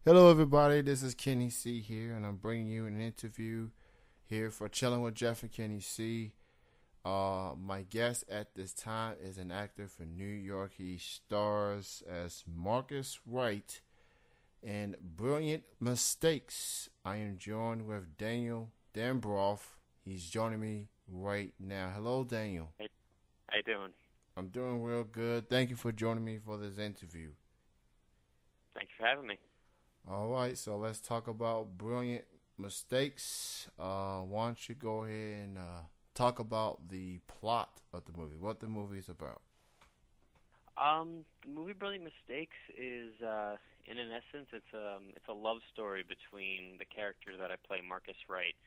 Hello, everybody. This is Kenny C here, and I'm bringing you an interview here for Chilling with Jeff and Kenny C. My guest at this time is an actor from New York. He stars as Marcus Wright in Brilliant Mistakes. I am joined with Daniel Dambroff. He's joining me right now. Hello, Daniel. Hey, how you doing? I'm doing real good. Thank you for joining me for this interview. Thank you for having me. All right, so let's talk about Brilliant Mistakes. Why don't you go ahead and talk about the plot of the movie, what the movie is about? The movie Brilliant Mistakes is, in an essence, it's a love story between the character that I play, Marcus Wright,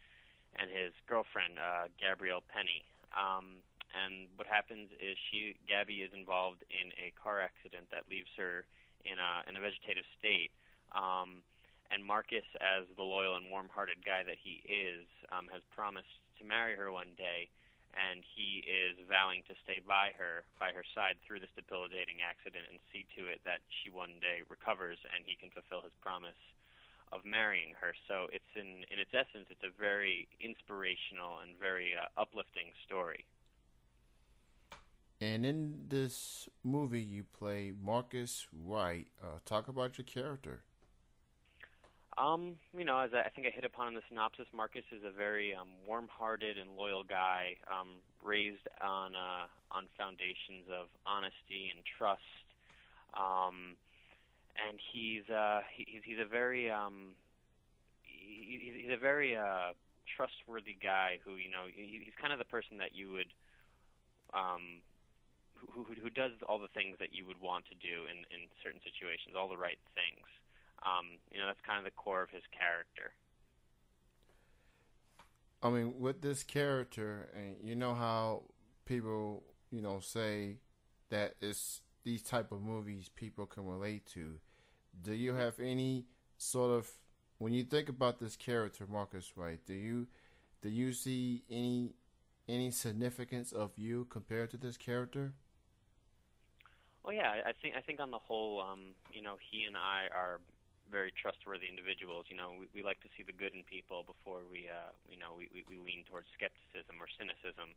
and his girlfriend, Gabrielle Penny. And what happens is Gabby, is involved in a car accident that leaves her in a vegetative state. And Marcus, as the loyal and warm-hearted guy that he is, has promised to marry her one day, and he is vowing to stay by her side through this debilitating accident and see to it that she one day recovers and he can fulfill his promise of marrying her. So it's in its essence, it's a very inspirational and very uplifting story. And in this movie, you play Marcus Wright. Talk about your character. As I think I hit upon in the synopsis, Marcus is a very warm-hearted and loyal guy, raised on foundations of honesty and trust. And he's a very he's a very trustworthy guy who he's kind of the person that you would who does all the things that you would want to do in certain situations, all the right things. That's kind of the core of his character. I mean, with this character, and you know how people, say that it's these type of movies people can relate to. Do you have any sort of, when you think about this character, Marcus Wright, do you see any significance of you compared to this character? Well, yeah, I think on the whole, he and I are very trustworthy individuals. We like to see the good in people before we lean towards skepticism or cynicism.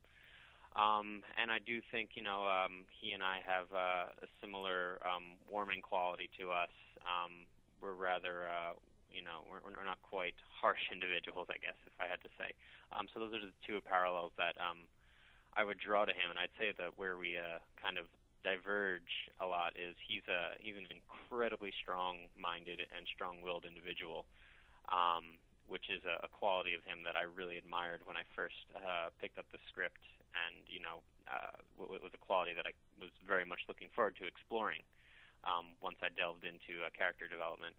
And I do think, he and I have a similar warming quality to us. We're rather, we're not quite harsh individuals, I guess, if I had to say. So those are the two parallels that I would draw to him, and I'd say that where we kind of diverge a lot is he's an incredibly strong-minded and strong-willed individual, which is a quality of him that I really admired when I first picked up the script, and was a quality that I was very much looking forward to exploring once I delved into character development.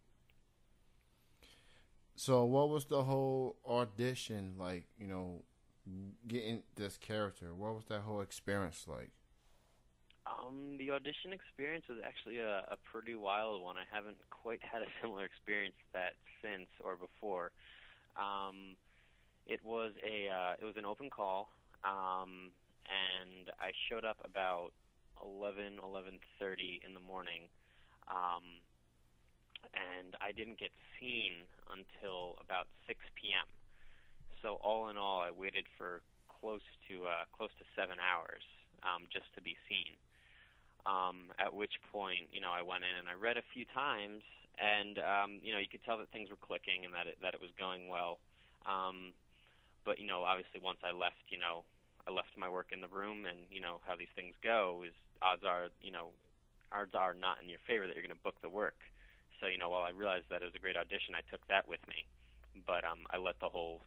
So, what was the whole audition like? Getting this character. What was that whole experience like? The audition experience was actually a pretty wild one. I haven't quite had a similar experience to that since or before. It was an open call, and I showed up about 11:30 in the morning, and I didn't get seen until about 6 p.m. So all in all, I waited for close to 7 hours just to be seen. At which point, I went in and I read a few times, and you could tell that things were clicking and that it was going well. But obviously, once I left, I left my work in the room, and how these things go is odds are not in your favor that you're going to book the work. So while I realized that it was a great audition, I took that with me. But I let the whole,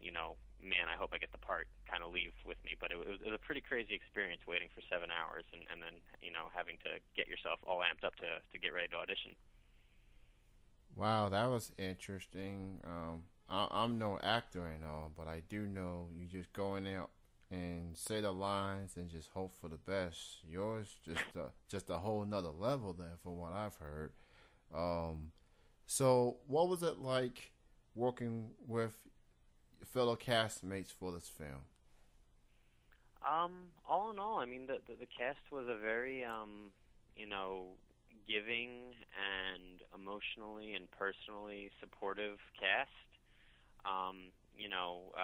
man, I hope I get the part kind of leave with me. But it was a pretty crazy experience waiting for 7 hours and then, having to get yourself all amped up to get ready to audition. Wow, that was interesting. I'm no actor and all, but I do know you just go in there and say the lines and just hope for the best. Yours just a whole nother level then, from what I've heard. Um, so what was it like working with fellow castmates for this film? All in all, I mean, the cast was a very, giving and emotionally and personally supportive cast. You know,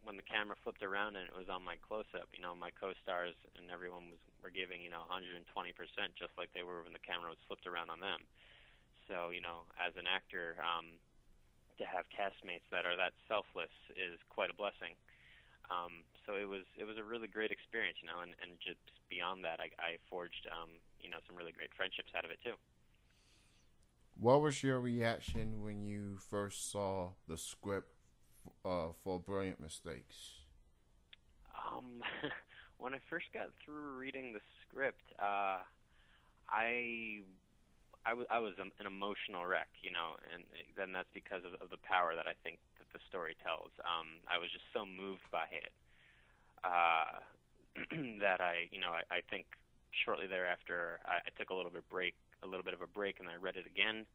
when the camera flipped around and it was on my close-up, you know, my co-stars and everyone were giving, you know, 120%, just like they were when the camera was flipped around on them. So, you know, as an actor, to have castmates that are that selfless is quite a blessing. So it was a really great experience, you know, and just beyond that, I forged, you know, some really great friendships out of it too. What was your reaction when you first saw the script for Brilliant Mistakes? When I first got through reading the script, I was an emotional wreck, you know, and then that's because of the power that I think that the story tells. I was just so moved by it that I think shortly thereafter I took a little bit of a break, and I read it again,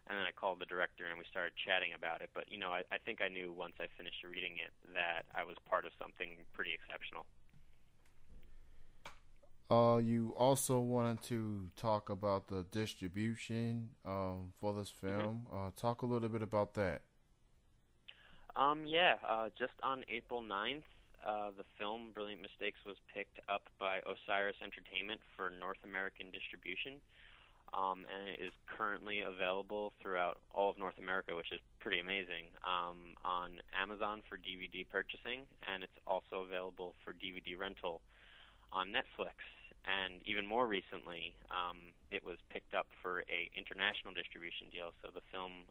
and then I called the director and we started chatting about it. But you know, I think I knew once I finished reading it that I was part of something pretty exceptional. You also wanted to talk about the distribution for this film. Talk a little bit about that. Just on April 9th, the film Brilliant Mistakes was picked up by Osiris Entertainment for North American distribution, and it is currently available throughout all of North America, which is pretty amazing, on Amazon for DVD purchasing, and it's also available for DVD rental on Netflix. And even more recently, it was picked up for a international distribution deal, so the film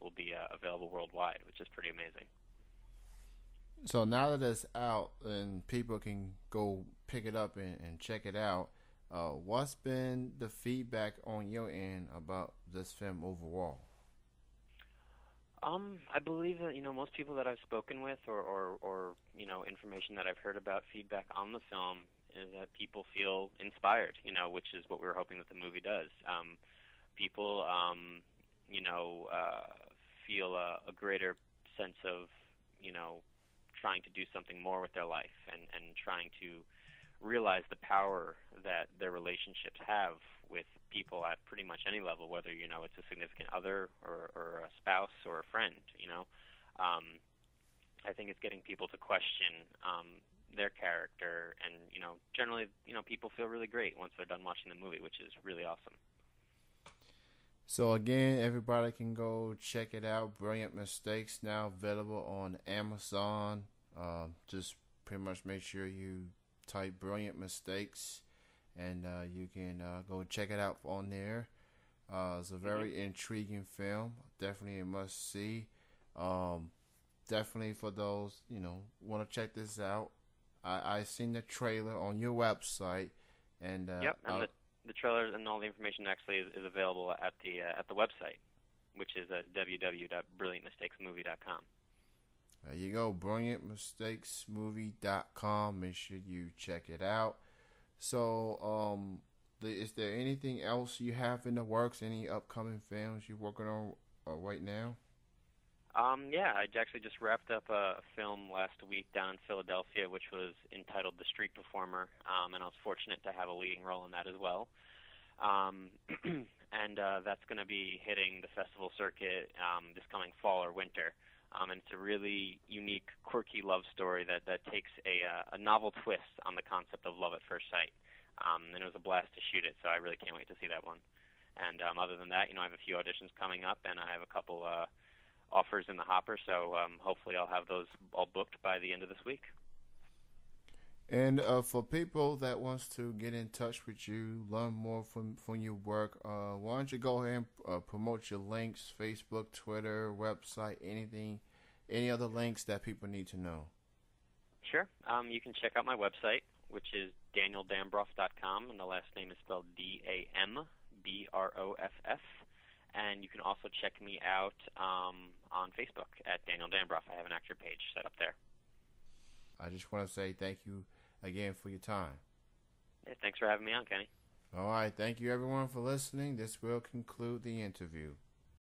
will be available worldwide, which is pretty amazing. So now that it's out and people can go pick it up and check it out, what's been the feedback on your end about this film overall? I believe that, you know, most people that I've spoken with or you know, information that I've heard about feedback on the film is that people feel inspired, you know, which is what we were hoping that the movie does. People, you know, feel a greater sense of, you know, trying to do something more with their life and trying to realize the power that their relationships have with people at pretty much any level, whether, you know, it's a significant other or a spouse or a friend, you know. I think it's getting people to question their character, and, you know, generally, you know, people feel really great once they're done watching the movie, which is really awesome. So again, everybody can go check it out. Brilliant Mistakes, now available on Amazon. Just pretty much make sure you type Brilliant Mistakes, and you can go check it out on there. It's a very intriguing film. Definitely a must see. Definitely for those, you know, want to check this out. I seen the trailer on your website, and yep, and the trailer and all the information actually is available at the website, which is at www.brilliantmistakesmovie.com. There you go, brilliantmistakesmovie.com. Make sure you check it out. So, is there anything else you have in the works? Any upcoming films you're working on right now? I actually just wrapped up a film last week down in Philadelphia, which was entitled The Street Performer, and I was fortunate to have a leading role in that as well. And that's going to be hitting the festival circuit this coming fall or winter. And it's a really unique, quirky love story that takes a novel twist on the concept of love at first sight. And it was a blast to shoot it, so I really can't wait to see that one. And other than that, you know, I have a few auditions coming up, and I have a couple offers in the hopper, so hopefully I'll have those all booked by the end of this week. And for people that wants to get in touch with you, learn more from your work, why don't you go ahead and promote your links, Facebook, Twitter, website, anything, any other links that people need to know? Sure. You can check out my website, which is danieldambroff.com, and the last name is spelled Dambroff. And you can also check me out on Facebook at Daniel Dambroff. I have an actor page set up there. I just want to say thank you again for your time. Yeah, thanks for having me on, Kenny. All right. Thank you, everyone, for listening. This will conclude the interview.